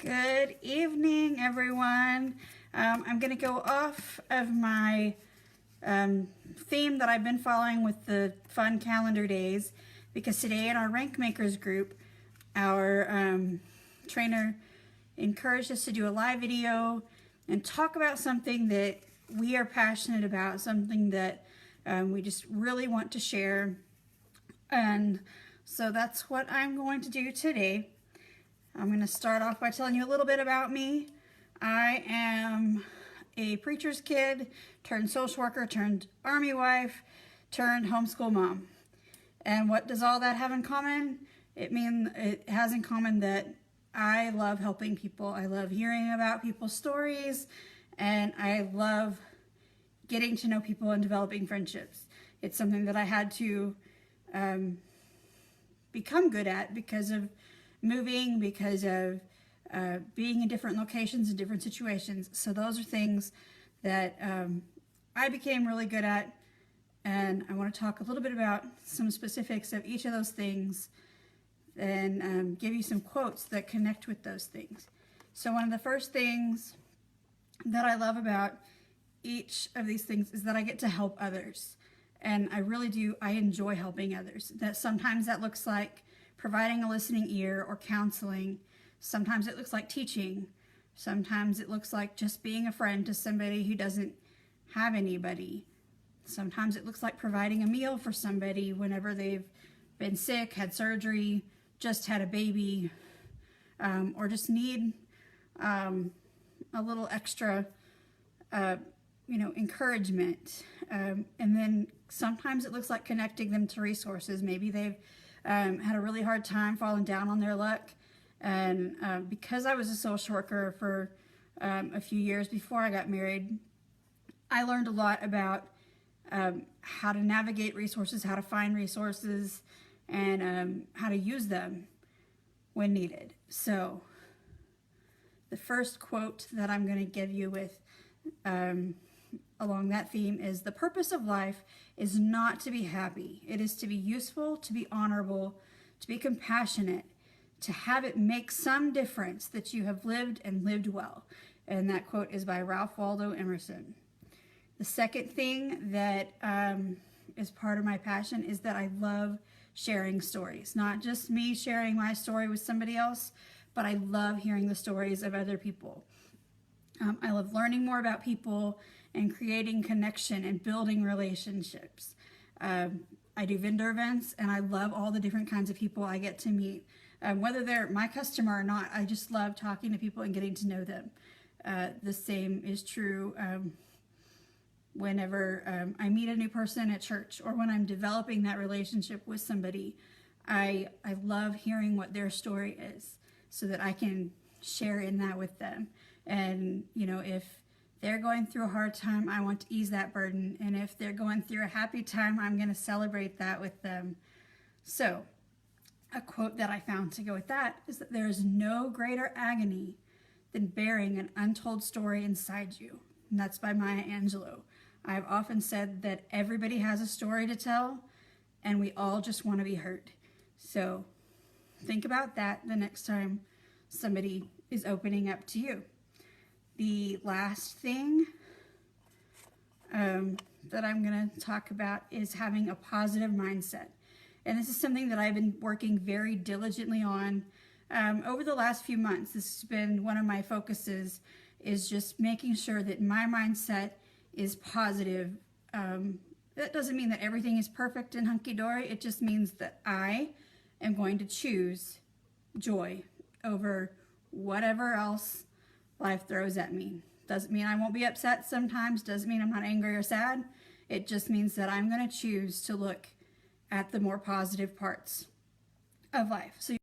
Good evening, everyone. I'm going to go off of my theme that I've been following with the fun calendar days, because today in our Rank Makers group, our trainer encouraged us to do a live video and talk about something that we are passionate about, something that we just really want to share. And so that's what I'm going to do today. I'm going to start off by telling you a little bit about me. I am a preacher's kid, turned social worker, turned army wife, turned homeschool mom. And what does all that have in common? It has in common that I love helping people. I love hearing about people's stories, and I love getting to know people and developing friendships. It's something that I had to become good at because of moving, because of being in different locations and different situations. So those are things that I became really good at, and I want to talk a little bit about some specifics of each of those things and give you some quotes that connect with those things. So one of the first things that I love about each of these things is that I get to help others. And I enjoy helping others. Sometimes that looks like providing a listening ear or counseling. Sometimes it looks like teaching. Sometimes it looks like just being a friend to somebody who doesn't have anybody. Sometimes it looks like providing a meal for somebody whenever they've been sick, had surgery, just had a baby, or just need a little extra encouragement. And then sometimes it looks like connecting them to resources. Maybe they've had a really hard time, falling down on their luck. And because I was a social worker for a few years before I got married, I learned a lot about how to navigate resources, how to find resources, and how to use them when needed. So the first quote that I'm going to give you with along that theme is: the purpose of life is not to be happy. It is to be useful, to be honorable, to be compassionate, to have it make some difference that you have lived and lived well. And that quote is by Ralph Waldo Emerson. The second thing that is part of my passion is that I love sharing stories. Not just me sharing my story with somebody else, but I love hearing the stories of other people. I love learning more about people and creating connection and building relationships. I do vendor events, and I love all the different kinds of people I get to meet. Whether they're my customer or not, I just love talking to people and getting to know them. The same is true whenever I meet a new person at church, or when I'm developing that relationship with somebody. I love hearing what their story is so that I can share in that with them. And, if they're going through a hard time, I want to ease that burden. And if they're going through a happy time, I'm going to celebrate that with them. So a quote that I found to go with that is that there is no greater agony than bearing an untold story inside you. And that's by Maya Angelou. I've often said that everybody has a story to tell, and we all just want to be heard. So think about that the next time somebody is opening up to you. The last thing that I'm going to talk about is having a positive mindset. And this is something that I've been working very diligently on over the last few months. This has been one of my focuses, is just making sure that my mindset is positive. That doesn't mean that everything is perfect and hunky-dory. It just means that I am going to choose joy over whatever else life throws at me. Doesn't mean I won't be upset sometimes. Doesn't mean I'm not angry or sad. It just means that I'm going to choose to look at the more positive parts of life. So